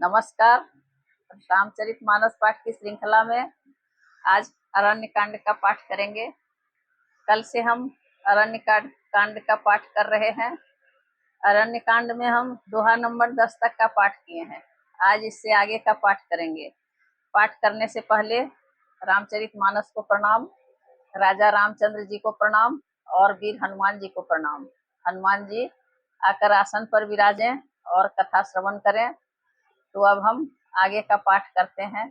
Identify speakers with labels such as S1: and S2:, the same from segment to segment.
S1: नमस्कार। रामचरितमानस पाठ की श्रृंखला में आज अरण्य कांड का पाठ करेंगे। कल से हम अरण्य कांड का पाठ कर रहे हैं। अरण्य कांड में हम दोहा नंबर 10 तक का पाठ किए हैं। आज इससे आगे का पाठ करेंगे। पाठ करने से पहले रामचरितमानस को प्रणाम, राजा रामचंद्र जी को प्रणाम और वीर हनुमान जी को प्रणाम। हनुमान जी आकर आसन पर विराजें और कथा श्रवण करें। तो अब हम आगे का पाठ करते हैं।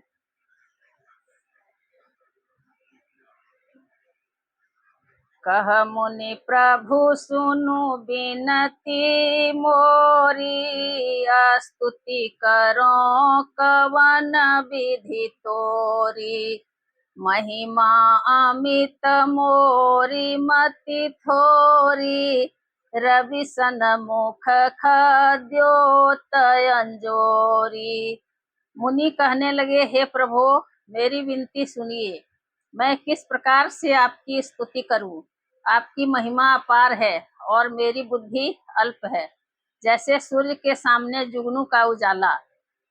S1: कह मुनि प्रभु सुनु बिनती मोरी, स्तुति करो कवन विधि तोरी। महिमा अमित मोरी मति थोरी, रवि सन मुख खद्योत अंजोरी। मुनि कहने लगे, हे प्रभु मेरी विनती सुनिए। मैं किस प्रकार से आपकी स्तुति करूं। आपकी महिमा अपार है और मेरी बुद्धि अल्प है। जैसे सूर्य के सामने जुगनू का उजाला।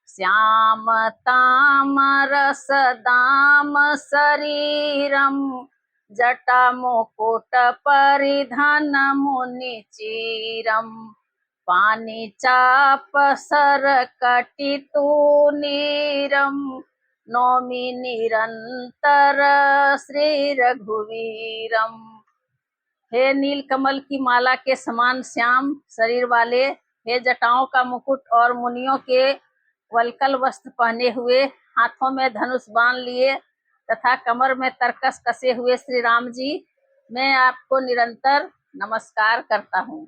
S1: श्याम ताम रस दाम शरीरम, जटा मुकुट परिधान मुनि चीरम। पानी चाप सर कटितु नीरम, नौमि निरंतर श्री रघुवीरम। हे नील कमल की माला के समान श्याम शरीर वाले, हे जटाओं का मुकुट और मुनियों के वल्कल वस्त्र पहने हुए, हाथों में धनुष बाण लिए तथा कमर में तरकस कसे हुए श्री राम जी, मैं आपको निरंतर नमस्कार करता हूँ।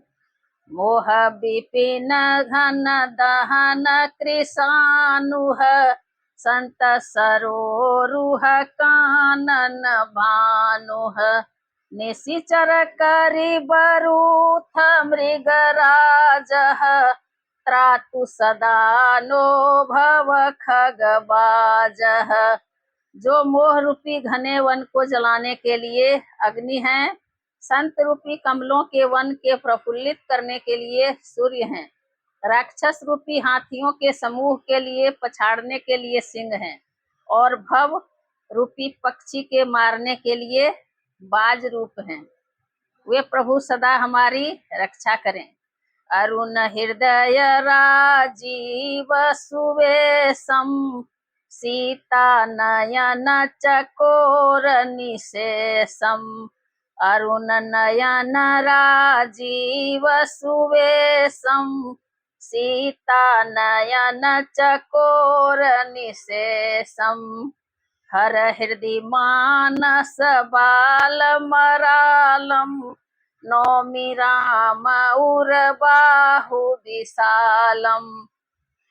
S1: मोह विपिन घन दहन कृशानुह, संत सरोरुह कानन भानुह। निशिचर करि बरूथ मृगराजः, त्रातु सदा नो भव खगबाजः। जो मोह रूपी घने वन को जलाने के लिए अग्नि हैं, संत रूपी कमलों के वन के प्रफुल्लित करने के लिए सूर्य हैं, राक्षस रूपी हाथियों के समूह के लिए पछाड़ने के लिए सिंह हैं, और भव रूपी पक्षी के मारने के लिए बाज रूप हैं। वे प्रभु सदा हमारी रक्षा करें। अरुण हृदय राजीव सुवेशम, सीता नयन चकोर निशेषम। अरुण नयन राजीव सुवेशम, सीता नयन चकोर निशेषम। हर हृदय मानस बाल मरालम, नौमि राम उर बाहु विशालम।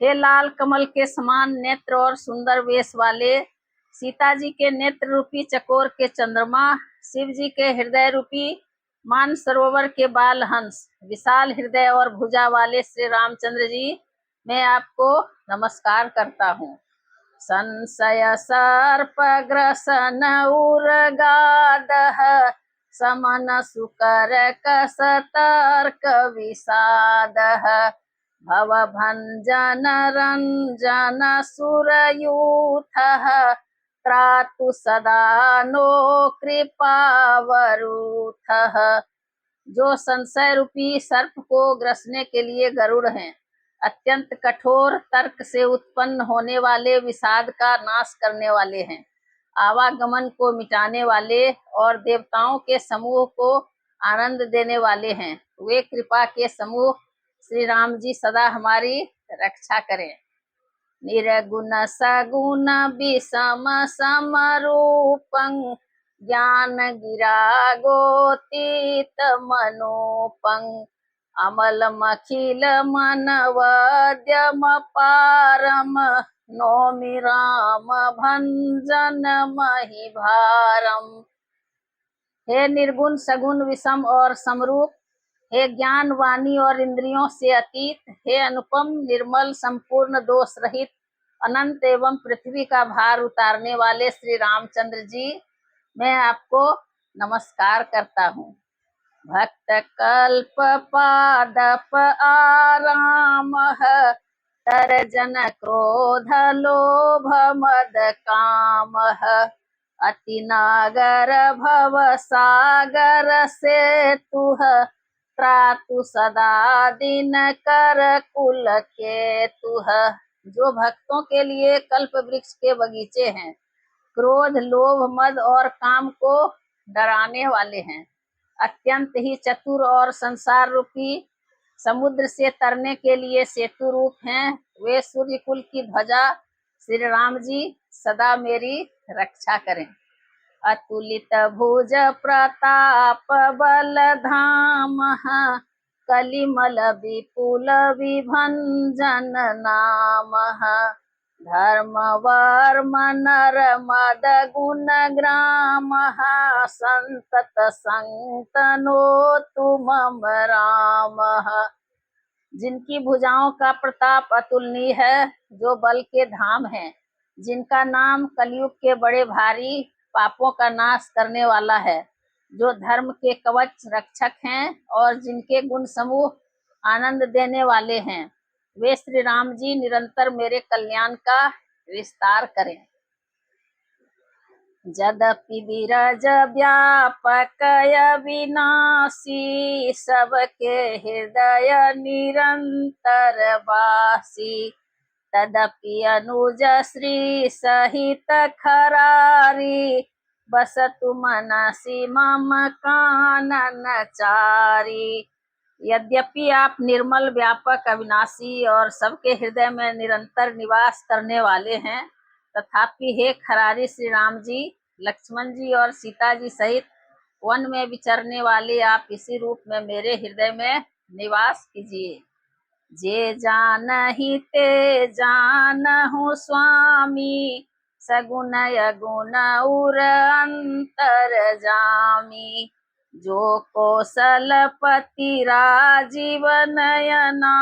S1: हे लाल कमल के समान नेत्र और सुंदर वेश वाले, सीता जी के नेत्र रूपी चकोर के चंद्रमा, शिव जी के हृदय रूपी मान सरोवर के बाल हंस, विशाल हृदय और भुजा वाले श्री रामचंद्र जी, मैं आपको नमस्कार करता हूँ। संशय सर्प ग्रसन उर्गादः, समन सुकर कस तर्क विषादः। भव भंजन रंजन सुरयूथः, त्रातु सदा नो कृपावरूथः। जो संशय रूपी सर्प को ग्रसने के लिए गरुड़ हैं, अत्यंत कठोर तर्क से उत्पन्न होने वाले विषाद का नाश करने वाले हैं, आवागमन को मिटाने वाले और देवताओं के समूह को आनंद देने वाले हैं। वे कृपा के समूह श्री राम जी सदा हमारी रक्षा करें। निर्गुण सगुण विषम समरूपं, ज्ञान गिरा गोतीत मनोपं। अमल मखिल मनवद्यम पारम, नौमि राम भंजन महिभारम। हे निर्गुण सगुण विषम और समरूप, हे ज्ञान वाणी और इंद्रियों से अतीत, हे अनुपम निर्मल संपूर्ण दोष रहित अनंत एवं पृथ्वी का भार उतारने वाले श्री रामचंद्र जी, मैं आपको नमस्कार करता हूँ। भक्त कल्प पादप आराम, तर्जन क्रोध लोभ मद कामः अति नागर भव सागर से तुह त्रातु सदा दिन कर कुल के तुह। जो भक्तों के लिए कल्प वृक्ष के बगीचे हैं, क्रोध लोभ मद और काम को डराने वाले हैं, अत्यंत ही चतुर और संसार रूपी समुद्र से तरने के लिए सेतु रूप हैं, वे सूर्य कुल की ध्वजा श्री राम जी सदा मेरी रक्षा करें। अतुलित भुज प्रताप बल धाम कलिमल विपुल विभंजन नाम धर्म वर्म नर मद गुण ग्राम संतत संतनो तुम राम। जिनकी भुजाओं का प्रताप अतुलनीय है, जो बल के धाम हैं, जिनका नाम कलयुग के बड़े भारी पापों का नाश करने वाला है, जो धर्म के कवच रक्षक हैं और जिनके गुण समूह आनंद देने वाले हैं, वे श्री राम जी निरंतर मेरे कल्याण का विस्तार करें। यद्यपि विरज व्यापक विनाशी सबके हृदय निरंतर वासी, तदपि अनुज श्री सहित खरारी बसतु मनसि मम कानन चारी। यद्यपि आप निर्मल व्यापक अविनाशी और सबके हृदय में निरंतर निवास करने वाले हैं, तथापि हे खरारी श्री राम जी, लक्ष्मण जी और सीता जी सहित वन में विचरने वाले आप इसी रूप में मेरे हृदय में निवास कीजिए। जे जानहि ते जानहु स्वामी, सगुण अगुण उर अंतर जामी। जो कौशलपति राजीव नयना,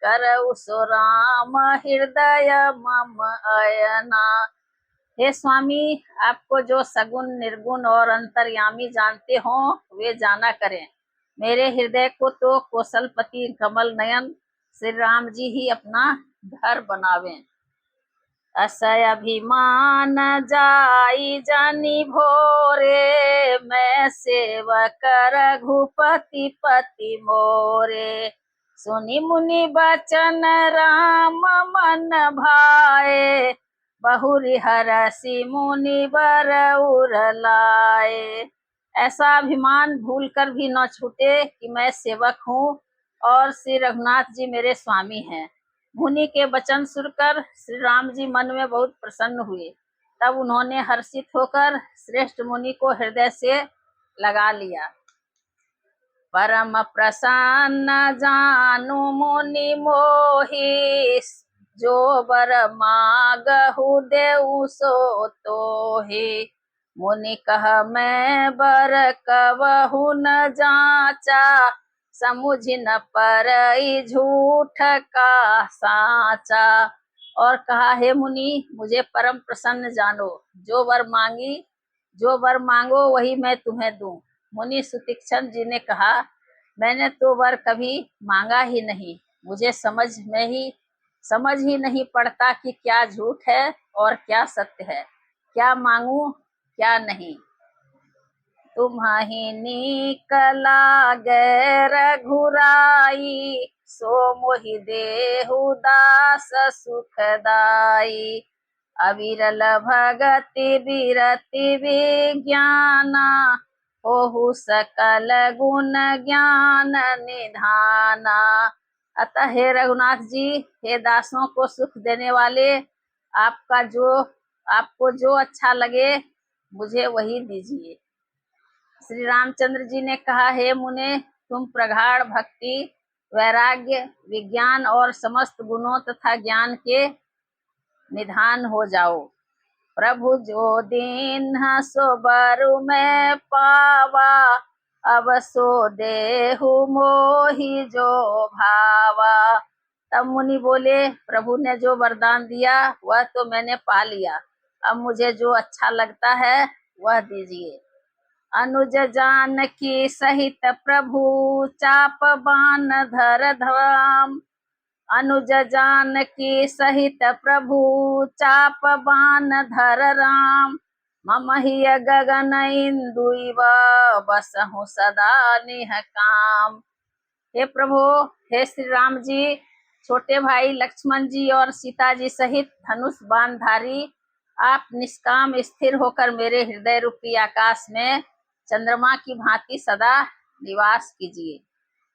S1: करउ सो राम हृदय मम अयना। हे स्वामी, आपको जो सगुण निर्गुण और अंतर्यामी जानते हो वे जाना करें। मेरे हृदय को तो कौशलपति कमल नयन श्री राम जी ही अपना घर बनावें। असय अभिमान जाई जनि भोरे, मैं सेवक रघुपति पति मोरे। सुनि मुनि बचन राम मन भाए, बहुरि हरषि मुनि बर उर लाए। ऐसा अभिमान भूल कर भी न छूटे कि मैं सेवक हूँ और श्री रघुनाथ जी मेरे स्वामी हैं। मुनि के वचन सुनकर श्री राम जी मन में बहुत प्रसन्न हुए। तब उन्होंने हर्षित होकर श्रेष्ठ मुनि को हृदय से लगा लिया। परम प्रसन्न जानु मुनि मोहि, जो बर मागहु देउ सो तोहि। मुनि कह मैं बर कबहु न जाचा, समुझि न परई झूठ का साचा। और कहा, हे मुनि, मुझे परम प्रसन्न जानो, जो वर मांगो वही मैं तुम्हें दूं। मुनि सुतीक्ष्ण जी ने कहा, मैंने तो वर कभी मांगा ही नहीं, मुझे समझ ही नहीं पड़ता कि क्या झूठ है और क्या सत्य है, क्या मांगू क्या नहीं। तुम्हि नीक लागे रघुराई, सो मोहि देहु दास सुखदाई। अविरल भगति बिरति विज्ञाना, होहु सकल गुण ज्ञान निधाना। अतः हे रघुनाथ जी, हे दासों को सुख देने वाले, आपको जो अच्छा लगे मुझे वही दीजिए। श्री रामचंद्र जी ने कहा, हे मुने, तुम प्रगाढ़ भक्ति, वैराग्य, विज्ञान और समस्त गुणों तथा ज्ञान के निधान हो जाओ। प्रभु जो दीन सो बरु में पावा, अब सो देहु मोहि जो भावा। तब मुनि बोले, प्रभु ने जो वरदान दिया वह तो मैंने पा लिया, अब मुझे जो अच्छा लगता है वह दीजिए। अनुज जानकी सहित प्रभु, चाप बान धर धाम। अनुज जानकी सहित प्रभु चाप बान धर राम। मम हिय गगन इंदुइव बसहु सदा निह काम। हे प्रभु, हे श्री राम जी, छोटे भाई लक्ष्मण जी और सीता जी सहित धनुष बाणधारी आप निष्काम स्थिर होकर मेरे हृदय रूपी आकाश में चंद्रमा की भांति सदा निवास कीजिए।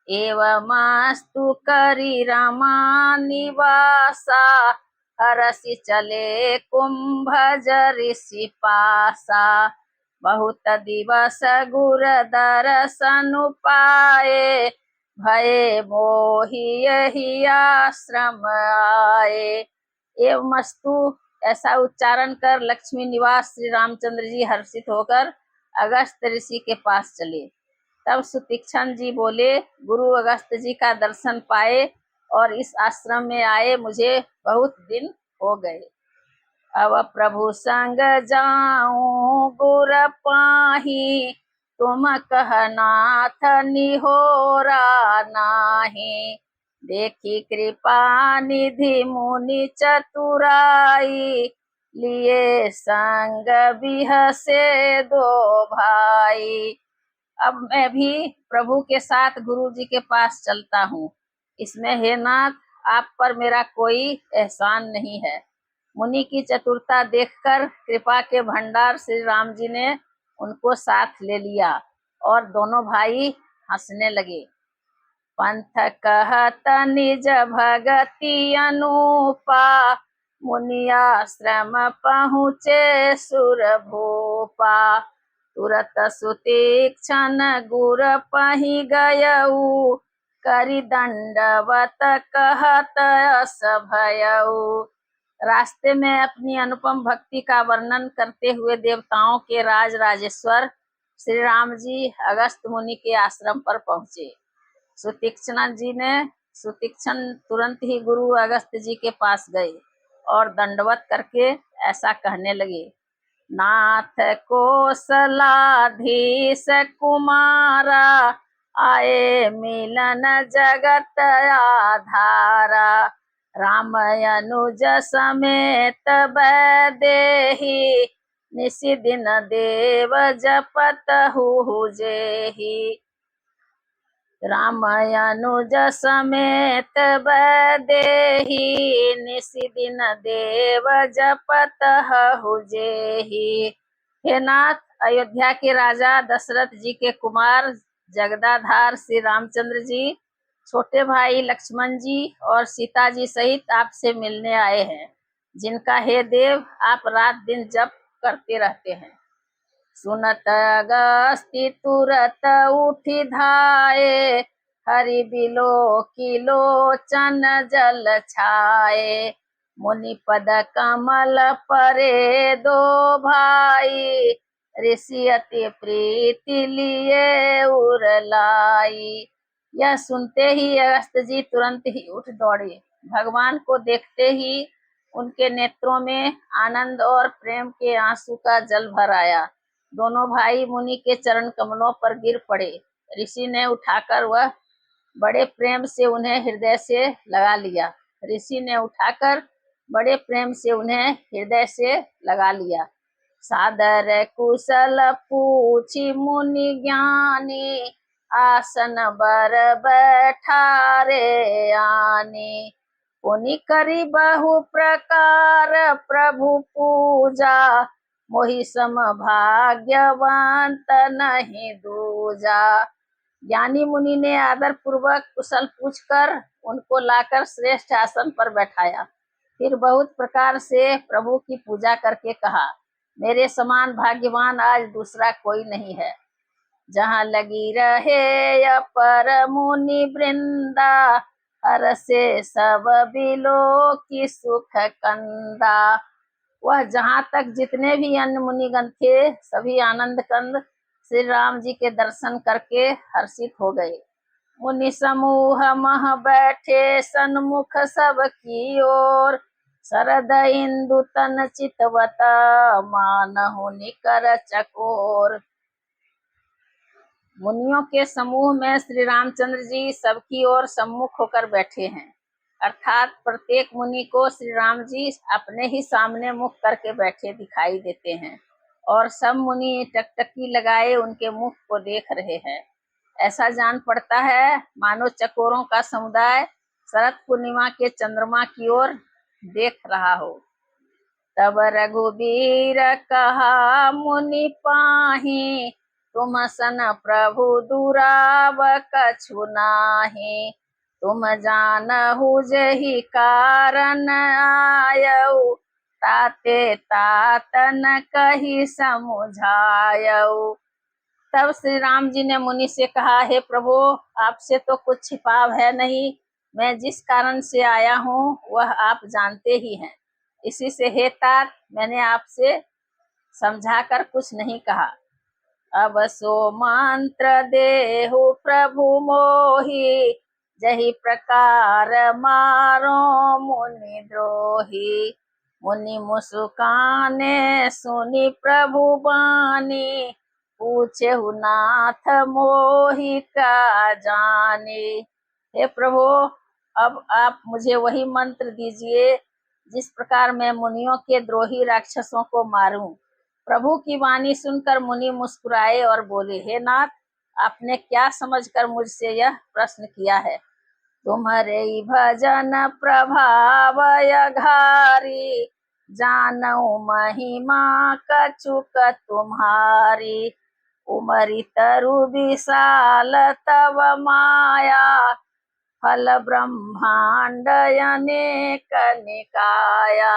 S1: एवमस्तु करी रमा निवासा हरसि चले कुंभ ऋषि पासा। बहुत दिवस गुर दर्शन पाए भये मोहि यही आश्रम आए। एवमस्तु ऐसा उच्चारण कर लक्ष्मी निवास श्री रामचंद्र जी हर्षित होकर अगस्त ऋषि के पास चले। तब सुतीक्ष्ण जी बोले, गुरु अगस्त जी का दर्शन पाए और इस आश्रम में आए मुझे बहुत दिन हो गए। अब प्रभु संग जाऊं गुर पाही तुम कह नाथ निहोरा नाही। देखी कृपा निधि मुनि चतुराई लिए संग बिहसे दो भाई। अब मैं भी प्रभु के साथ गुरु जी के पास चलता हूँ। इसमें हे नाथ, आप पर मेरा कोई एहसान नहीं है। मुनि की चतुरता देखकर कृपा के भंडार श्री राम जी ने उनको साथ ले लिया और दोनों भाई हंसने लगे। पंथ कहत निज भगति अनुपा मुनियाश्रम पहुँचे सुर भूपा। तुरत सुतीक्ष्ण गुर पहि गयऊ करि दंडवत कहत अस भयऊ। रास्ते में अपनी अनुपम भक्ति का वर्णन करते हुए देवताओं के राज राजेश्वर श्री राम जी अगस्त मुनि के आश्रम पर पहुंचे। सुतीक्ष्ण तुरंत ही गुरु अगस्त जी के पास गए और दंडवत करके ऐसा कहने लगे, नाथ कौशलाधीश कुमारा आए मिलन जगत आधारा। राम अनुज समेत वैदेही निशि दिन देव जपत हु जेहि। राम अनुज समेत वैदेही निशि दिन देव जपत हु जेहि। हे नाथ, अयोध्या के राजा दशरथ जी के कुमार जगदाधार श्री रामचंद्र जी छोटे भाई लक्ष्मण जी और सीता जी सहित आपसे मिलने आए हैं, जिनका हे देव आप रात दिन जप करते रहते हैं। सुनत अगस्ती तुरत उठी धाये हरि बिलो किलोचन जल छाए। मुनि पद कमल परे दो भाई ऋषि अति प्रीति लिए उरलाई। यह सुनते ही अगस्त जी तुरंत ही उठ दौड़े। भगवान को देखते ही उनके नेत्रों में आनंद और प्रेम के आंसू का जल भर आया। दोनों भाई मुनि के चरण कमलों पर गिर पड़े। ऋषि ने उठाकर वह बड़े प्रेम से उन्हें हृदय से लगा लिया। ऋषि ने उठाकर बड़े प्रेम से उन्हें हृदय से लगा लिया। सादर कुशल पूछी मुनि ज्ञानी आसन बर बैठारे आनी। पुनि करी बहु प्रकार प्रभु पूजा मोहि सम भाग्यवंत नहीं दूजा। ज्ञानी मुनि ने आदर पूर्वक कुशल पूछकर उनको लाकर श्रेष्ठ आसन पर बैठाया। फिर बहुत प्रकार से प्रभु की पूजा करके कहा, मेरे समान भाग्यवान आज दूसरा कोई नहीं है। जहाँ लगी रहे अपर मुनि वृंदा हर से सब बिलो की सुख कंदा। वह जहाँ तक जितने भी अन्य मुनिगण थे सभी आनंद कंद श्री राम जी के दर्शन करके हर्षित हो गए। मुनि समूह मह बैठे सन्मुख सब की ओर शरद इंदु तन चितवत मानहु निकर चकोर। मुनियों के समूह में श्री रामचंद्र जी सबकी ओर सम्मुख होकर बैठे हैं। अर्थात प्रत्येक मुनि को श्री राम जी अपने ही सामने मुख करके बैठे दिखाई देते हैं और सब मुनि टकटकी लगाए उनके मुख को देख रहे हैं। ऐसा जान पड़ता है मानो चकोरों का समुदाय शरद पूर्णिमा के चंद्रमा की ओर देख रहा हो। तब रघुबीर कहा मुनि पाहि, तुम सन प्रभु दुराव कछु नाहि। तुम जानहु जेहि कारण आयऊ, ताते तात न कही समुझायऊ। तब श्री राम जी ने मुनि से कहा, हे प्रभु, आपसे तो कुछ छिपाव है नहीं। मैं जिस कारण से आया हूँ वह आप जानते ही हैं। इसी से हे तात, मैंने आपसे समझाकर कुछ नहीं कहा। अब सो मंत्र देहु प्रभु मोहि, जही प्रकार मारो मुनि द्रोही। मुनि मुस्काने सुनी प्रभु बानी, पूछे नाथ मोहि का जाने। हे प्रभु, अब आप मुझे वही मंत्र दीजिए जिस प्रकार मैं मुनियों के द्रोही राक्षसों को मारूं। प्रभु की वाणी सुनकर मुनि मुस्कुराए और बोले, हे नाथ, आपने क्या समझकर मुझसे यह प्रश्न किया है? तुम्हारे भजन प्रभाव अघारी, जानऊ महिमा कछुक तुम्हारी। उमरी तरु विशाल तव माया, फल ब्रह्मांड अनेक निकाया।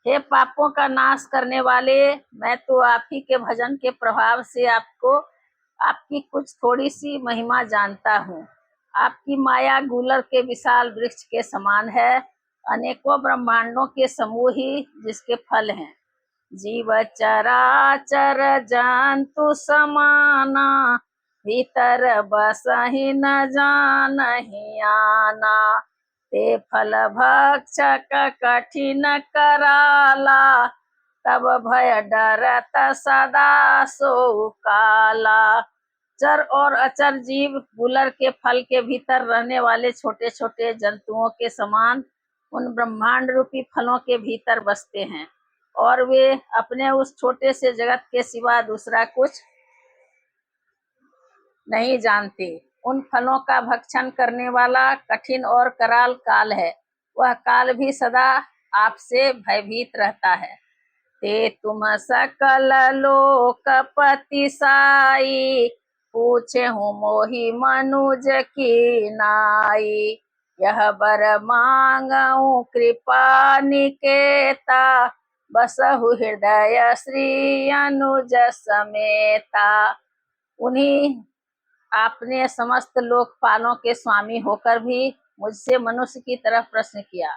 S1: हे पापों का नाश करने वाले, मैं तो आप ही के भजन के प्रभाव से आपकी कुछ थोड़ी सी महिमा जानता हूँ। आपकी माया गूलर के विशाल वृक्ष के समान है, अनेकों ब्रह्मांडों के समूह ही जिसके फल हैं। जीव चराचर जंतु समाना, भीतर बसहि न जानहि आना। ते फल भक्षक कठिन कराला, तब भय डरत सदा सो काला। चर और अचर जीव गूलर के फल के भीतर रहने वाले छोटे छोटे जंतुओं के समान उन ब्रह्मांड रूपी फलों के भीतर बसते हैं और वे अपने उस छोटे से जगत के सिवा दूसरा कुछ नहीं जानते। उन फलों का भक्षण करने वाला कठिन और कराल काल है, वह काल भी सदा आपसे भयभीत रहता है। ते तुम सकल लोकपति साई, पूछे हूँ मोहि मनुज की नाई। यह बर मांगऊ कृपा निकेता, बसहु हृदय श्री अनुज समेता। उन्हीं आपने समस्त लोकपालों के स्वामी होकर भी मुझसे मनुष्य की तरह प्रश्न किया।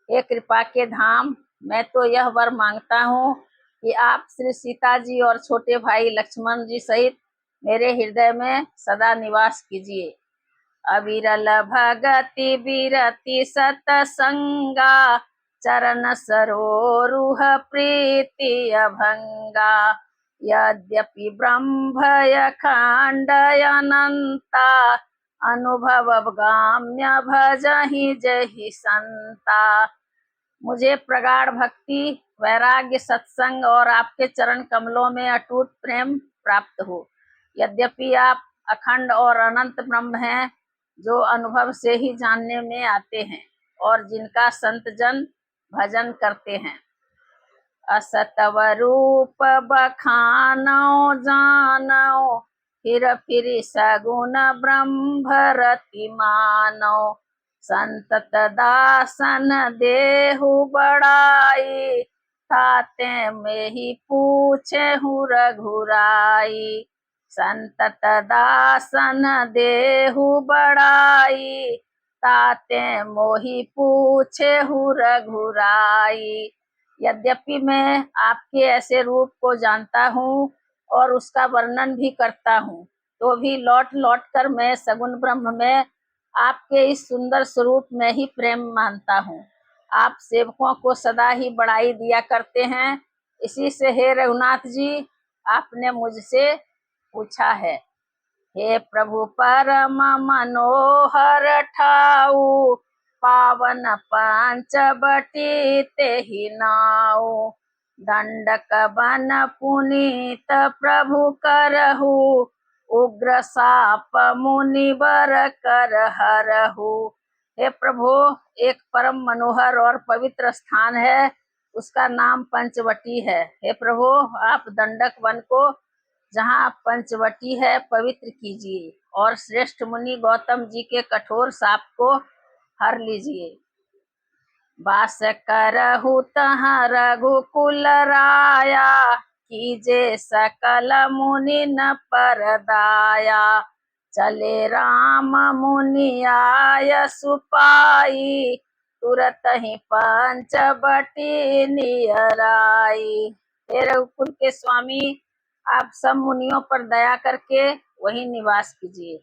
S1: हे कृपा के धाम, मैं तो यह वर मांगता हूँ कि आप श्री सीता जी और छोटे भाई लक्ष्मण जी सहित मेरे हृदय में सदा निवास कीजिए। अविरल भगति विरति सतसंगा, चरण सरोरुह प्रीति अभंगा। यद्यपि ब्रह्मय खंड अनंता, अनुभव गाम्य भजहि जहि संता। मुझे प्रगाढ़ भक्ति, वैराग्य, सत्संग और आपके चरण कमलों में अटूट प्रेम प्राप्त हो। यद्यपि आप अखंड और अनंत ब्रह्म हैं, जो अनुभव से ही जानने में आते हैं और जिनका संत जन भजन करते हैं। असतव रूप बखानो जानो, फिर सगुण ब्रह्म रति मानो। संतत दासन देहु बड़ाई, ताते में ही पूछे हूँ रघुराई। संतत दासन देहु बड़ाई, ताते मोहि पूछे हूँ रघुराई। यद्यपि मैं आपके ऐसे रूप को जानता हूँ और उसका वर्णन भी करता हूँ, तो भी लौट लौट कर मैं सगुण ब्रह्म में आपके इस सुंदर स्वरूप में ही प्रेम मानता हूँ। आप सेवकों को सदा ही बड़ाई दिया करते हैं, इसी से हे रघुनाथ जी, आपने मुझसे पूछा है। हे प्रभु परम मनोहर ठाऊ, पावन पंचवटी ते ही नाऊ। दंडक बन पुनीत प्रभु करहु, उग्र साप मुनिवर कर हरहु। हे प्रभु, एक परम मनोहर और पवित्र स्थान है, उसका नाम पंचवटी है। हे प्रभु, आप दंडक वन को जहाँ पंचवटी है पवित्र कीजिए और श्रेष्ठ मुनि गौतम जी के कठोर शाप को हर लीजिए। वास करहु तहाँ रघुकुल राया, कीजे सकल मुनि न पर दाया। चले राम मुनि आय सुपाई, तुरत ही पंचवटी नियराई। हे रघुकुल के स्वामी, आप सब मुनियों पर दया करके वही निवास कीजिए।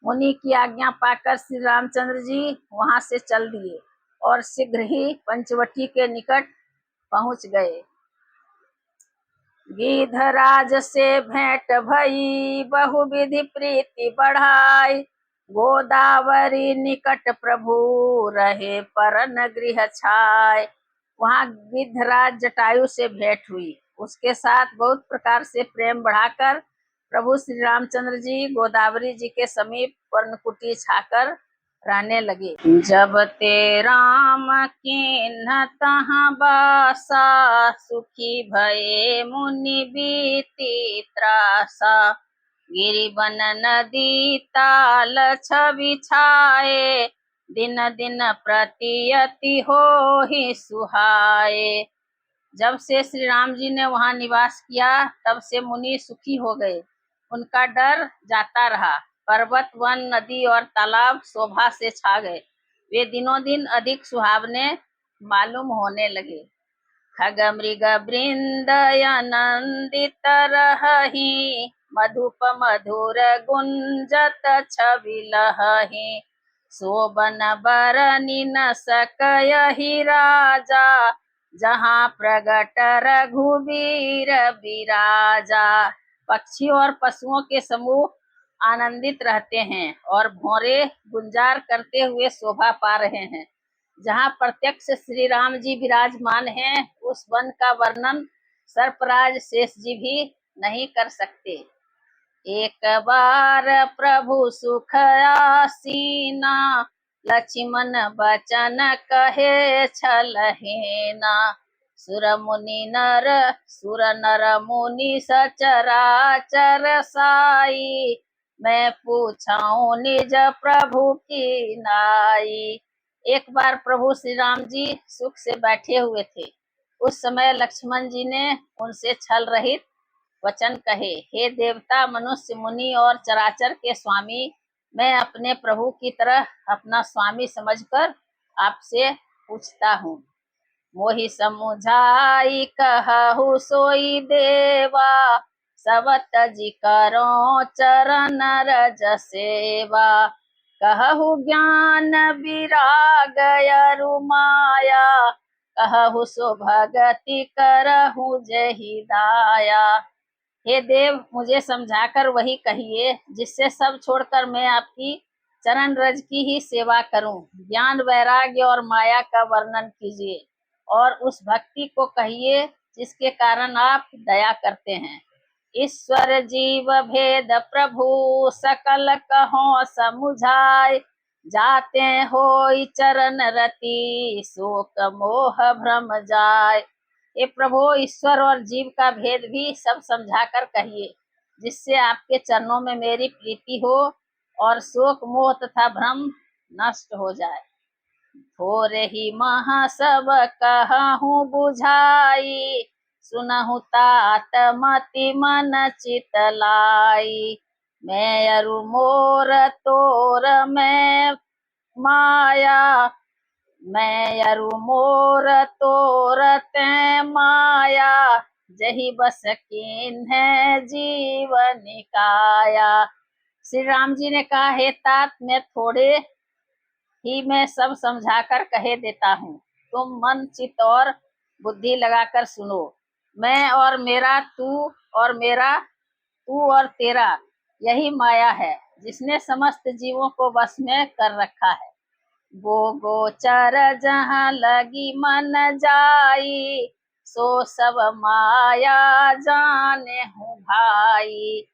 S1: मुनि की आज्ञा पाकर श्री रामचंद्र जी वहां से चल दिए और शीघ्र ही पंचवटी के निकट पहुंच गए। गिधराज से भेंट भई, बहुविधि प्रीति बढ़ाई। गोदावरी निकट प्रभु रहे परन गृह छाय। वहां गिधराज जटायु से भेंट हुई, उसके साथ बहुत प्रकार से प्रेम बढ़ाकर प्रभु श्री रामचंद्र जी गोदावरी जी के समीप पर्णकुटी छाकर रहने लगे। जब ते राम कीन्ह तहाँ बासा, सुखी भये मुनि बीती त्रासा। गिरिवन नदी ताल छवि छाए, दिन दिन प्रतियति हो ही सुहाए। जब से श्री राम जी ने वहां निवास किया तब से मुनि सुखी हो गए, उनका डर जाता रहा। पर्वत, वन, नदी और तालाब शोभा से छा गए, वे दिनों दिन अधिक सुहावने मालूम होने लगे। खग मृग वृंद आनंदित रहहि, मधुप मधुर गुंजत छवि लहहि। शोभन बरनि न सकयहि राजा, जहाँ प्रगट रघुवीर विराजा। पक्षी और पशुओं के समूह आनंदित रहते हैं और भौरे गुंजार करते हुए शोभा पा रहे हैं। जहाँ प्रत्यक्ष श्री राम जी विराजमान हैं, उस वन का वर्णन सर्पराज शेष जी भी नहीं कर सकते। एक बार प्रभु सुख आसीना, लक्ष्मण बचन कहे छलहेना। सुर नर मुनि सचराचर साई, मैं पूछाऊं निज प्रभु की नाई। एक बार प्रभु श्री राम जी सुख से बैठे हुए थे, उस समय लक्ष्मण जी ने उनसे छल रहित वचन कहे, हे देवता, मनुष्य, मुनि और चराचर के स्वामी, मैं अपने प्रभु की तरह अपना स्वामी समझकर आपसे पूछता हूँ। मोहि समुझाई कहु सोई देवा, सबत जी करो चरण रज सेवा। कहु ज्ञान विराग अरु माया, कहु सो भगति करहु जहि दाया। हे देव, मुझे समझाकर वही कहिए जिससे सब छोड़कर मैं आपकी चरण रज की ही सेवा करूं। ज्ञान, वैराग्य और माया का वर्णन कीजिए और उस भक्ति को कहिए जिसके कारण आप दया करते हैं। ईश्वर जीव भेद प्रभु सकल कहो समुझाय, जाते होई चरण रति शोक मोह भ्रम जाय। हे प्रभु, ईश्वर और जीव का भेद भी सब समझाकर कहिए, जिससे आपके चरणों में मेरी प्रीति हो और शोक मोह तथा भ्रम नष्ट हो जाए। थोरे ही महा सब कहूँ बुझाई, सुनहु तात मति मन चित लाई। मैं अरु मोर तोर मैं माया, मैं अरु मोर तोर तै माया। जही बस कीन्ह जीवन काया। श्री राम जी ने कहा, हे तात, मैं थोड़े ही मैं सब समझाकर कहे देता हूँ, तुम मन, चित्त और बुद्धि लगाकर सुनो। मैं और मेरा, तू और मेरा, तू और तेरा, यही माया है जिसने समस्त जीवों को वश में कर रखा है। वो गोचर जहाँ लगी मन जाई, सो सब माया जाने हूँ भाई।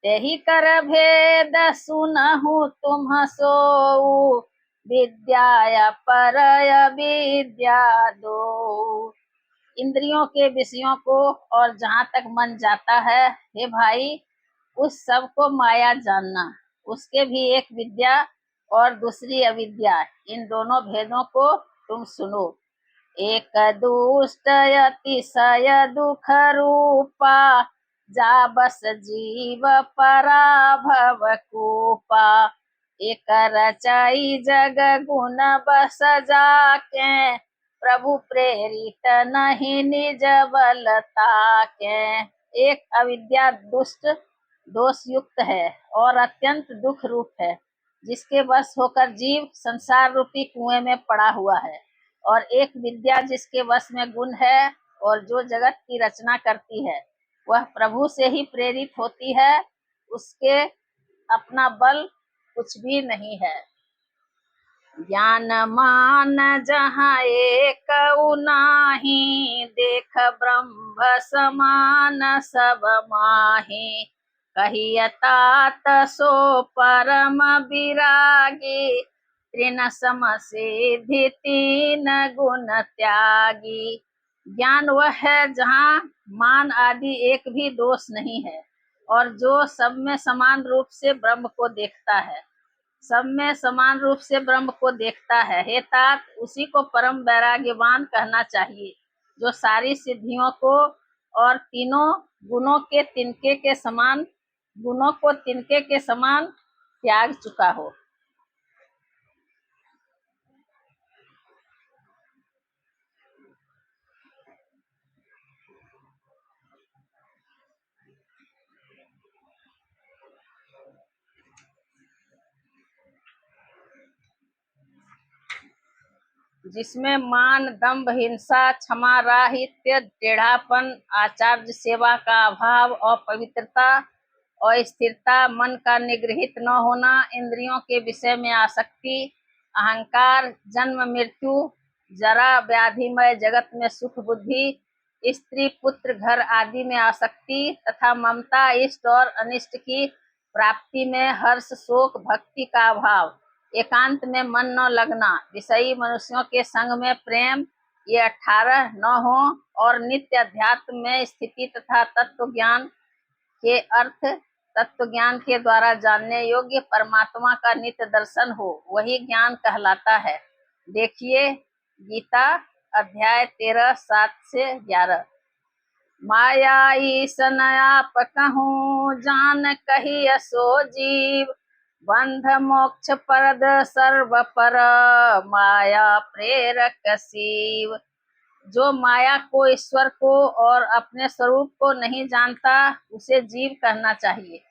S1: तेहि कर भेद सुनहु तुम सोऊ, विद्या परय विद्या दो। इंद्रियों के विषयों को और जहाँ तक मन जाता है, हे भाई, उस सब को माया जानना। उसके भी एक विद्या और दूसरी अविद्या, इन दोनों भेदों को तुम सुनो। एक दुष्ट अतिशय दुख रूपा, जा बस जीव पराभव कूपा। एक रचई जग गुण बस जाके, प्रभु प्रेरित नहीं निज बलता के। एक अविद्या दुष्ट दोष युक्त है और अत्यंत दुख रूप है, जिसके वश होकर जीव संसार रूपी कुएं में पड़ा हुआ है। और एक विद्या जिसके वश में गुण है और जो जगत की रचना करती है, वह प्रभु से ही प्रेरित होती है, उसके अपना बल कुछ भी नहीं है। ज्ञान मान जहाँ एक नाही, देख ब्रह्म समान सब माही। कहिय तात सो परम विरागी, तृण सम सिद्धि तीन गुण त्यागी। ज्ञान वह है जहाँ मान आदि एक भी दोष नहीं है, और जो सब में समान रूप से ब्रह्म को देखता है। सब में समान रूप से ब्रह्म को देखता है, हे तात, उसी को परम वैराग्यवान कहना चाहिए, जो सारी सिद्धियों को और तीनों गुणों को तिनके के समान त्याग चुका हो। जिसमें मान, दंभ, हिंसा, क्षमा, राहित्य, टेढ़ापन, आचार्य सेवा का अभाव, अपवित्रता, अस्थिरता, मन का निगृहित न होना, इंद्रियों के विषय में आसक्ति, अहंकार, जन्म मृत्यु, जरा व्याधिमय जगत में सुख बुद्धि, स्त्री पुत्र घर आदि में आसक्ति तथा ममता, इष्ट और अनिष्ट की प्राप्ति में हर्ष, शोक, भक्ति का अभाव, एकांत में मन न लगना, विषयी मनुष्यों के संग में प्रेम, ये 18 न हो, और नित्य अध्यात्म में स्थिति तथा तत्व ज्ञान के अर्थ तत्व ज्ञान के द्वारा जानने योग्य परमात्मा का नित्य दर्शन हो, वही ज्ञान कहलाता है। देखिए गीता अध्याय 13 7 से 11। माया ईसन आप कहूँ, जान कही सो जीव, बंध मोक्ष परद सर्व पर, माया प्रेरक शिव। जो माया को, ईश्वर को और अपने स्वरूप को नहीं जानता, उसे जीव कहना चाहिए।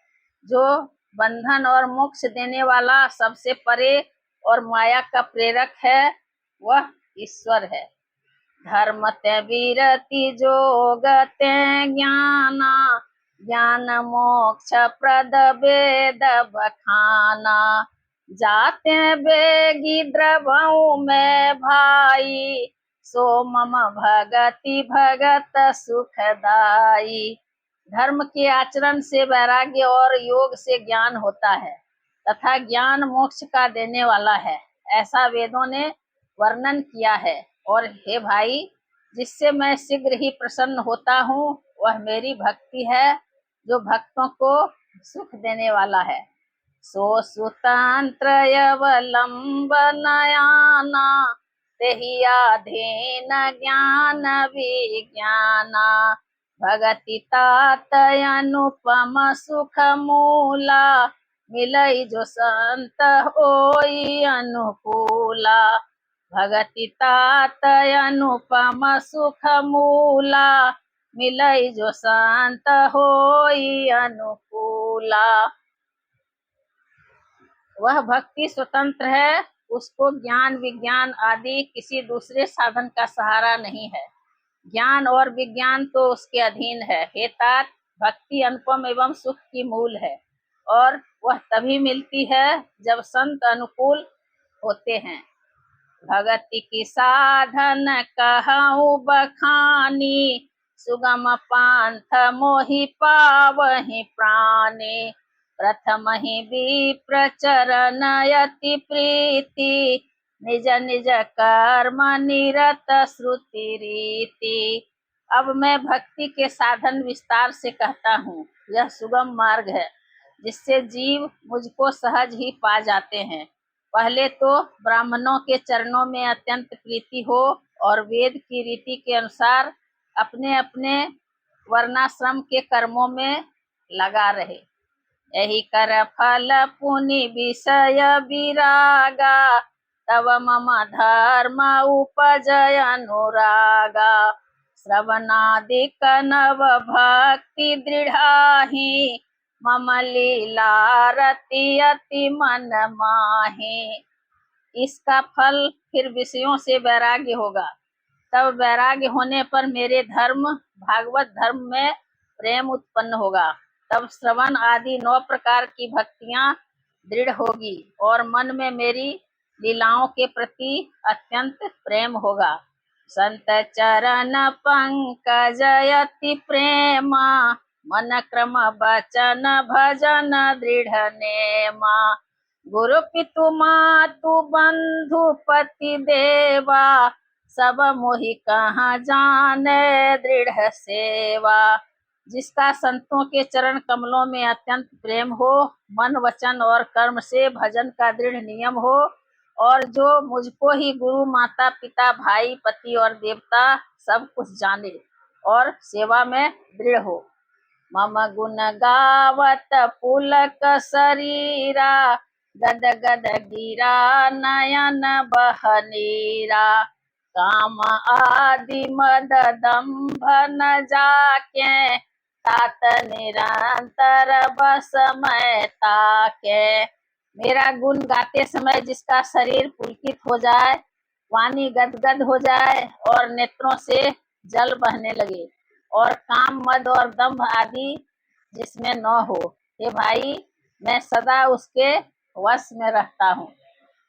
S1: जो बंधन और मोक्ष देने वाला, सबसे परे और माया का प्रेरक है, वह ईश्वर है। धर्म ते विरति जोग ते ज्ञाना, ज्ञान मोक्ष प्रद वेद बखाना। जाते बेगी द्रवऊ में भाई, सो मम भगति भगत सुखदाई। धर्म के आचरण से वैराग्य और योग से ज्ञान होता है, तथा ज्ञान मोक्ष का देने वाला है, ऐसा वेदों ने वर्णन किया है। और हे भाई, जिससे मैं शीघ्र ही प्रसन्न होता हूँ, वह मेरी भक्ति है, जो भक्तों को सुख देने वाला है। सो सुतंत्र अवलंबनयाना, तेहि अधीन ज्ञान विज्ञाना। भगति तात अनुपम सुख मूला, मिलई जो संत होई अनुकूला। भगति तात अनुपम सुख मूला, मिलई जो संत होई अनुकूला। वह भक्ति स्वतंत्र है, उसको ज्ञान विज्ञान आदि किसी दूसरे साधन का सहारा नहीं है। ज्ञान और विज्ञान तो उसके अधीन है। हे तात, भक्ति अनुपम एवं सुख की मूल है, और वह तभी मिलती है जब संत अनुकूल होते हैं। भगति की साधन कहूँ बखानी, सुगम पांथ मोहि पावहि प्राणी। प्रथम ही विप्र चरण अति प्रीति, निज निज कर्म निरत श्रुति रीति। अब मैं भक्ति के साधन विस्तार से कहता हूँ। यह सुगम मार्ग है जिससे जीव मुझको सहज ही पा जाते हैं। पहले तो ब्राह्मणों के चरणों में अत्यंत प्रीति हो और वेद की रीति के अनुसार अपने अपने वर्णाश्रम के कर्मों में लगा रहे। यही कर फल पुनि विषय विरागा, तव मम धर्म उपजय अनुरागा। श्रवणादिक नव भक्ति दृढ़ाहि, मम लीला रति अति मन माहि। इसका फल फिर विषयों से वैराग्य होगा। तब वैराग्य होने पर मेरे धर्म भागवत धर्म में प्रेम उत्पन्न होगा। तब श्रवण आदि 9 प्रकार की भक्तियां दृढ़ होगी और मन में मेरी लीलाओं के प्रति अत्यंत प्रेम होगा। संत चरण पंकज अति प्रेमा, मन क्रम बचन भजन दृढ़ नेमा। गुरु पितु मातु बंधु पति देवा, सब मोहि कहाँ जाने दृढ़ सेवा। जिसका संतों के चरण कमलों में अत्यंत प्रेम हो, मन वचन और कर्म से भजन का दृढ़ नियम हो, और जो मुझको ही गुरु माता पिता भाई पति और देवता सब कुछ जाने और सेवा में दृढ़ हो। मम गुण गावत पुलक शरीरा, गद गद गिरा नयन बहनीरा। काम आदि मद दंभ न जाके, तात निरंतर बस मैं ताके। मेरा गुण गाते समय जिसका शरीर पुलकित हो जाए, वाणी गदगद हो जाए और नेत्रों से जल बहने लगे, और काम मद और दंभ आदि जिसमें न हो, हे भाई मैं सदा उसके वश में रहता हूँ।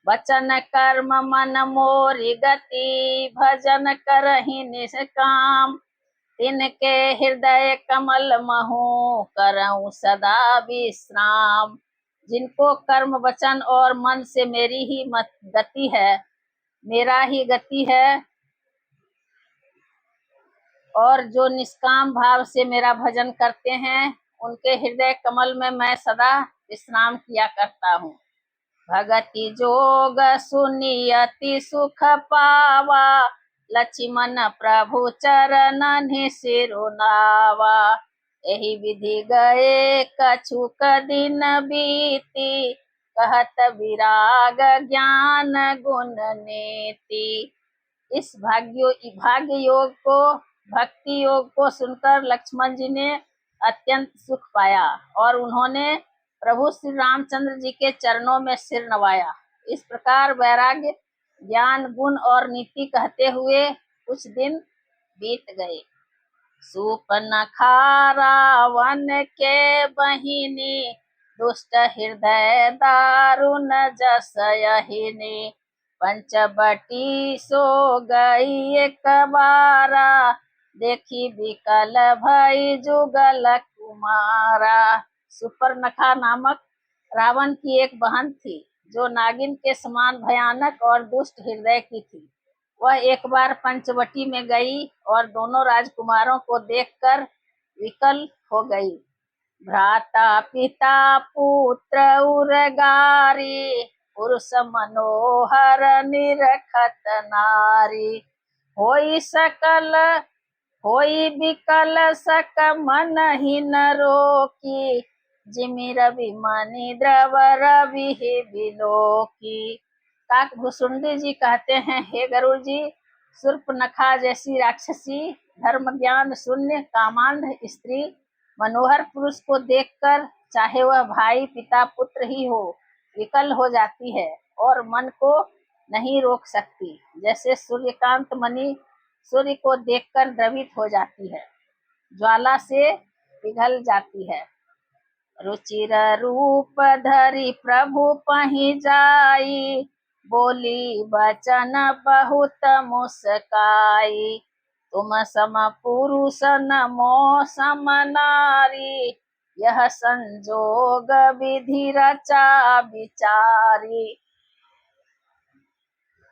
S1: वचन कर्म मन मोरी गति, भजन करहि निष्काम। तिनके हृदय कमल महु, करऊं सदा विश्राम। जिनको कर्म वचन और मन से मेरी ही गति है, मेरा ही गति है, और जो निष्काम भाव से मेरा भजन करते हैं, उनके हृदय कमल में मैं सदा विश्राम किया करता हूँ। भगति जोग सुनियति सुख पावा, लक्ष्मण प्रभु चरण सिरुनावा। यही विधि गए कछुक दिन बीती, कहत विराग ज्ञान गुण नीति। इस भाग्य योग को भक्ति योग को सुनकर लक्ष्मण जी ने अत्यंत सुख पाया और उन्होंने प्रभु श्री रामचंद्र जी के चरणों में सिर नवाया। इस प्रकार वैराग्य ज्ञान गुण और नीति कहते हुए कुछ दिन बीत गए। सूपनखा रावण के बहिनी, दुष्ट हृदय दारुण जस यहिनी। पंचवटी सो गई एक बारा, देखी विकल भई जुगल कुमारा। सुपर्णखा नामक रावण की एक बहन थी जो नागिन के समान भयानक और दुष्ट हृदय की थी। वह एक बार पंचवटी में गई और दोनों राजकुमारों को देखकर विकल हो गई। भ्राता पिता पुत्र उरगारी, पुरुष मनोहर निरखत नारी। होई विकल सक मन ही न रोकी, जिमि रवि मणि द्रव रवि बिलोकी। काकभूषुंडी जी कहते हैं, हे गरुड़ जी, शूर्पणखा जैसी राक्षसी धर्म ज्ञान शून्य कामांध स्त्री मनोहर पुरुष को देखकर, चाहे वह भाई पिता पुत्र ही हो, विकल हो जाती है और मन को नहीं रोक सकती। जैसे सूर्यकांत मणि सूर्य को देखकर द्रवित हो जाती है, ज्वाला से पिघल जाती है। रुचिर रूप धरि प्रभु पहि जाई, बोली बचन बहुत मुस्काई, तुम सम पुरुष नमो सम नारी, यह संजोग विधि रचा विचारी।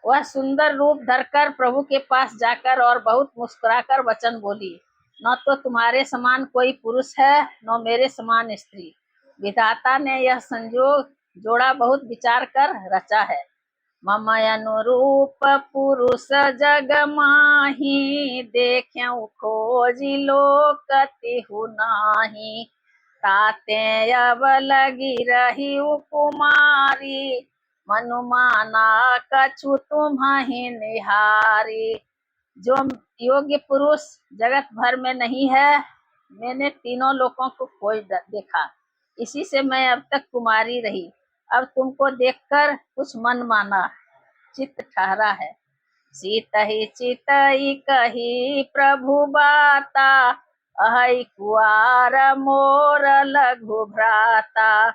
S1: वह सुंदर रूप धरकर प्रभु के पास जाकर और बहुत मुस्कुराकर वचन बोली, न तो तुम्हारे समान कोई पुरुष है, न मेरे समान स्त्री। विधाता ने यह संजोग जोड़ा बहुत विचार कर रचा है। मम अनुरूप पुरुष जग माही, देख्यऊ खोजी लोक तिहु नाही। ताते अब लगी रही कुमारी, मनुमाना कछु तुम्हि निहारी। जो योग्य पुरुष जगत भर में नहीं है, मैंने तीनों लोकों को खोज देखा, इसी से मैं अब तक कुमारी रही। अब तुमको देखकर कुछ मन माना, चित्त ठहरा है। सीतहि चितई कही प्रभु बाता, अहै कुआर मोर लघु भ्राता।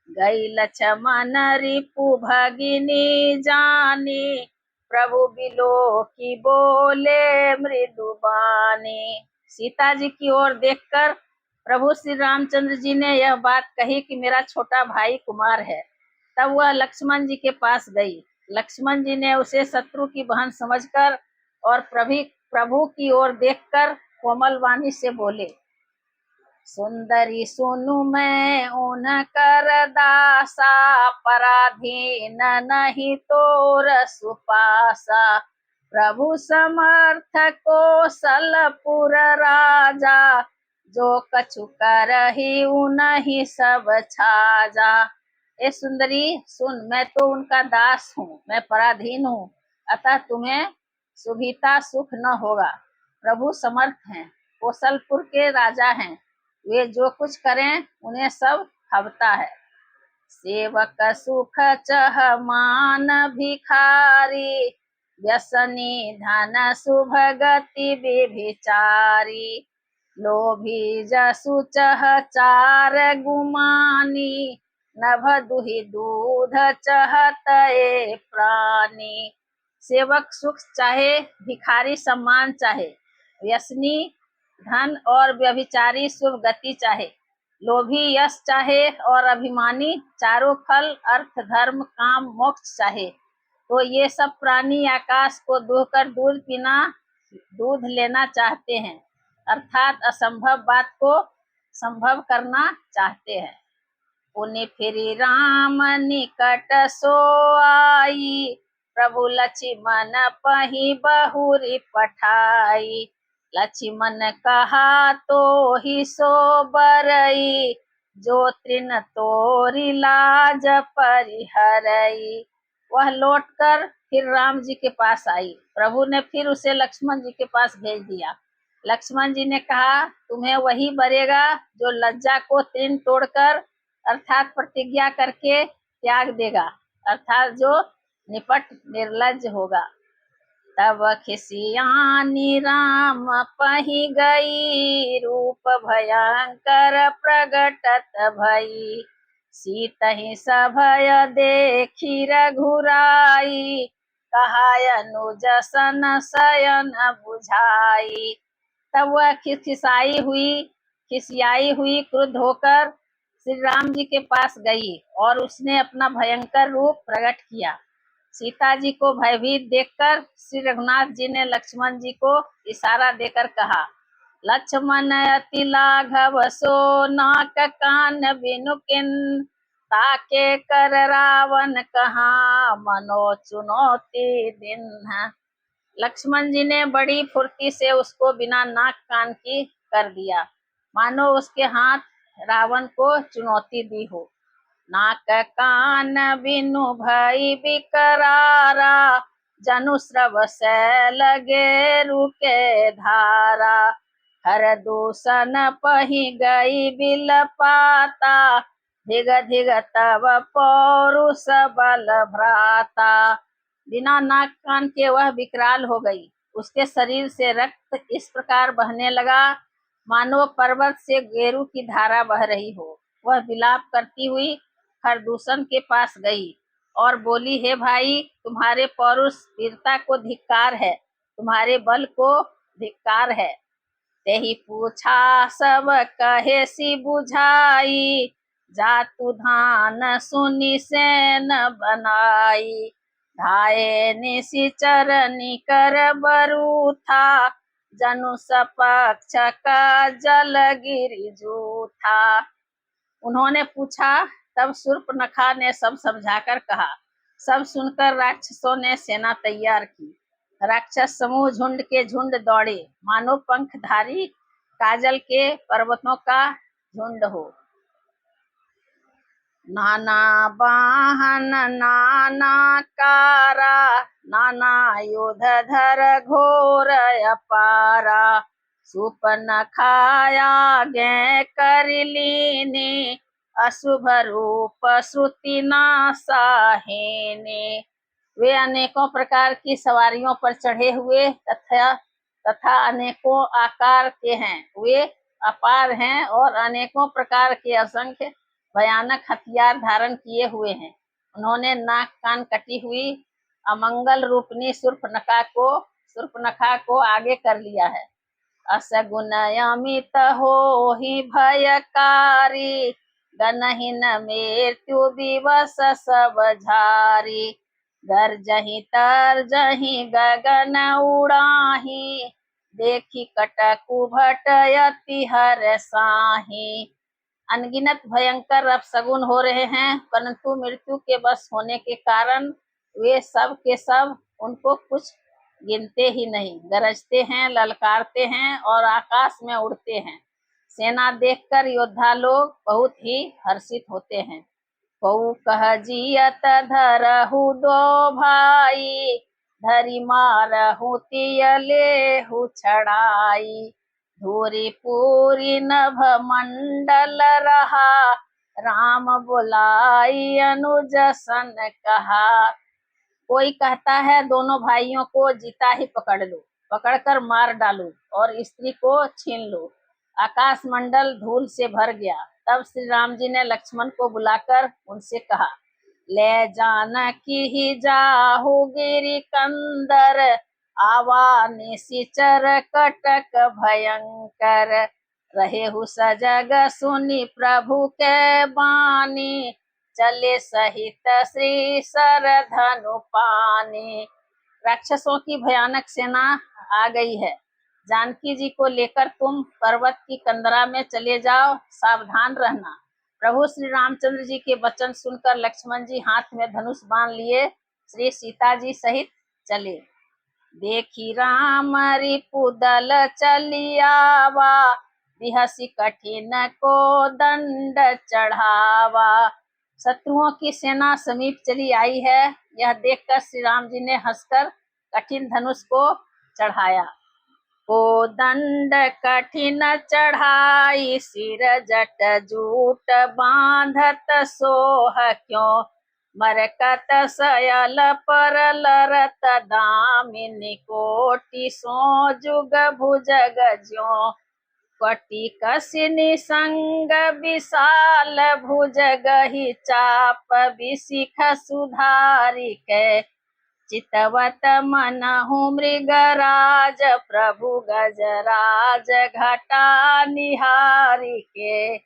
S1: गई लक्ष्मण रिपु भगिनी जानी, प्रभु बिलो की बोले मृदु बानी। सीता जी की ओर देखकर प्रभु श्री रामचंद्र जी ने यह बात कही कि मेरा छोटा भाई कुमार है। तब वह लक्ष्मण जी के पास गई। लक्ष्मण जी ने उसे शत्रु की बहन समझकर और प्रभु की ओर देखकर कोमल वाणी से बोले, सुंदरी सुनु मैं उन कर दासा, पराधीन नहीं तोर सुपासा। प्रभु समर्थ कौशलपुर राजा, जो कछु करही उनहि सब छाजा। ए सुंदरी सुन, मैं तो उनका दास हूँ, मैं पराधीन हूँ, अतः तुम्हें सुविधा सुख न होगा। प्रभु समर्थ हैं, कौशलपुर के राजा हैं, वे जो कुछ करें उन्हें सब हवता है। सेवक सुख चह मान भिखारी, व्यसनी धन शुभ गति विभिचारी। लोभी जसु चह चार गुमानी, नभ दुहि दूध चहत ए प्राणी। सेवक सुख चाहे, भिखारी सम्मान चाहे, व्यसनी धन और व्यभिचारी शुभ गति चाहे, लोभी यश चाहे और अभिमानी चारों फल अर्थ धर्म काम मोक्ष चाहे, तो ये सब प्राणी आकाश को दुहकर दूध लेना चाहते हैं, अर्थात असंभव बात को संभव करना चाहते हैं। पुनि फिरि राम निकट सो आई, प्रभु लक्ष्मण पहि बहुरी पठाई। लक्ष्मण कहा तो ही सो बरई, जो तृण तोरी लाज परिहरई। वह लौटकर फिर राम जी के पास आई। प्रभु ने फिर उसे लक्ष्मण जी के पास भेज दिया। लक्ष्मण जी ने कहा, तुम्हें वही बरेगा जो लज्जा को तृण तोड़कर अर्थात प्रतिज्ञा करके त्याग देगा, अर्थात जो निपट निर्लज होगा। तब खिसियानी राम पही गई, रूप भयंकर प्रगटत भई। सीतहि सभय देखी रघुराई, कहा अनुज सन शयन बुझाई। तब वह खिसियाई हुई क्रुद्ध होकर श्री राम जी के पास गई और उसने अपना भयंकर रूप प्रकट किया। सीता जी को भयभीत देखकर श्री रघुनाथ जी ने लक्ष्मण जी को इशारा देकर कहा, लक्ष्मण अति लाघव सो नाक कान बिनु किन, ताके कर रावण कहा मनो चुनौती दिन। लक्ष्मण जी ने बड़ी फुर्ती से उसको बिना नाक कान की कर दिया, मानो उसके हाथ रावण को चुनौती दी हो। नाक कान बिनु भई बिकरारा, जनु स्रव से लगे रुके धारा। हर दूषण पही गई बिलपाता, धिग धिग तब पौरुष बल भ्राता। बिना नाक कान के वह विकराल हो गई। उसके शरीर से रक्त इस प्रकार बहने लगा मानो पर्वत से गेरू की धारा बह रही हो। वह विलाप करती हुई खरदूषण के पास गई और बोली, हे भाई, तुम्हारे पौरुष वीरता को धिक्कार है, तुम्हारे बल को धिक्कार है। तेहि पूछा सब कहे सी बुझाई, जातु धान सुनि सेन बनाई। धाये निशिचर निकर बरु था, जनु सपक्ष का जल गिरि जूथा। उन्होंने पूछा, तब शूर्पणखा ने सब समझाकर कहा। सब सुनकर राक्षसों ने सेना तैयार की। राक्षस समूह झुंड के झुंड दौड़े, मानो पंखधारी काजल के पर्वतों का झुंड हो। नाना वाहन नाना कारा, नाना युध धर घोर अपारा। शूर्पणखाया गे कर लीनी, अशुभ रूप श्रुति नासाहीने। वे अनेकों प्रकार की सवारियों पर चढ़े हुए तथा अनेकों आकार के हैं। वे अपार हैं और अनेकों प्रकार के असंख्य भयानक हथियार धारण किए हुए हैं। उन्होंने नाक कान कटी हुई अमंगल रूपनी शूर्पणखा को आगे कर लिया है। असगुन अमित होहि भयकारी, गनहिन मृत्यु दिवस सब झारी। गरजहि तरजहि गगन उड़ाही, देखी कटकु भट अति हरसाही। अनगिनत भयंकर अपशगुन हो रहे हैं, परंतु मृत्यु के बस होने के कारण वे सब के सब उनको कुछ गिनते ही नहीं। गरजते हैं, ललकारते हैं और आकाश में उड़ते हैं। सेना देखकर योद्धा लोग बहुत ही हर्षित होते हैं। कौ कह जियत धरहु दो भाई, धरि मारहु तियलेहु छड़ाई। धूरी पूरी नभ मंडल रहा, राम बुलाई अनुज सन कहा। कोई कहता है, दोनों भाइयों को जीता ही पकड़ लो, पकड़कर मार डालो और स्त्री को छीन लो। आकाश मंडल धूल से भर गया। तब श्री राम जी ने लक्ष्मण को बुलाकर उनसे कहा, ले जानकी ही जाहु गिरि कंदर, आवा निशिचर कटक भयंकर। रहेहु सजग सुनि प्रभु के बानी, चले सहित श्री सर धनु पानी। राक्षसों की भयानक सेना आ गई है। जानकी जी को लेकर तुम पर्वत की कंदरा में चले जाओ, सावधान रहना। प्रभु श्री रामचंद्र जी के वचन सुनकर लक्ष्मण जी हाथ में धनुष बांध लिए श्री सीता जी सहित चले। देखी राम रिपुदल चलियावा, बिहसी कठिन को दंड चढ़ावा। शत्रुओं की सेना समीप चली आई है। यह देखकर श्री राम जी ने हंसकर कठिन धनुष को चढ़ाया। को दंड कठिन चढ़ाई, सिर जट जूट बांधत सोह क्यों। मरकत सयल पर लरत दामिनी, कोटि सो जुग भुजग ज्यों। कटी कसिनी संग विशाल, भुजगहि चाप बिशिख सुधारी के। चितवत मनहु मृगराज, प्रभु गजराज घटा निहारी के।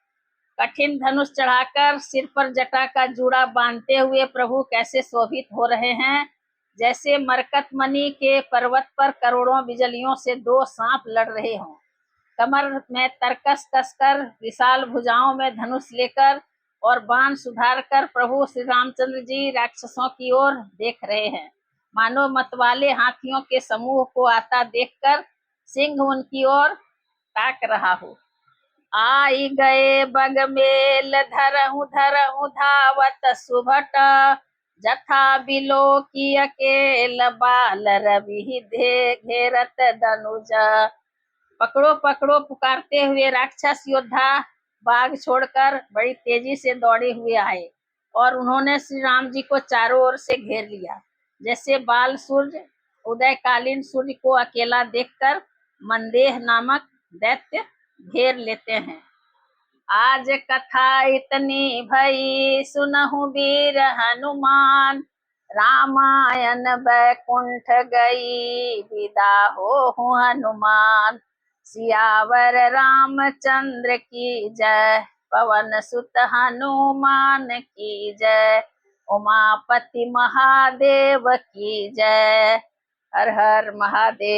S1: कठिन धनुष चढ़ाकर सिर पर जटा का जूड़ा बांधते हुए प्रभु कैसे शोभित हो रहे हैं, जैसे मरकत मणि के पर्वत पर करोड़ों बिजलियों से दो सांप लड़ रहे हों। कमर में तरकस कसकर, विशाल भुजाओं में धनुष लेकर और बाण सुधार कर प्रभु श्री रामचंद्र जी राक्षसों की ओर देख रहे हैं। मानो मतवाले हाथियों के समूह को आता देखकर सिंह उनकी ओर ताक रहा हो। आई गए बगमेल, धरहु धरहु धावत सुभट। जथा बिलो की अकेल, बाल रवि घेरत दनुज। पकड़ो पकड़ो पुकारते हुए राक्षस योद्धा बाग छोड़कर बड़ी तेजी से दौड़े हुए आए और उन्होंने श्री राम जी को चारों ओर से घेर लिया। जैसे बाल सूर्य उदयकालीन सूर्य को अकेला देखकर मंदेह नामक दैत्य घेर लेते हैं। आज कथा इतनी भई सुनहु वीर हनुमान। रामायण बैकुंठ गई विदा हो हनुमान। सियावर रामचंद्र की जय पवन सुत हनुमान की जय। उमापति महादेव की जय। हर हर महादेव।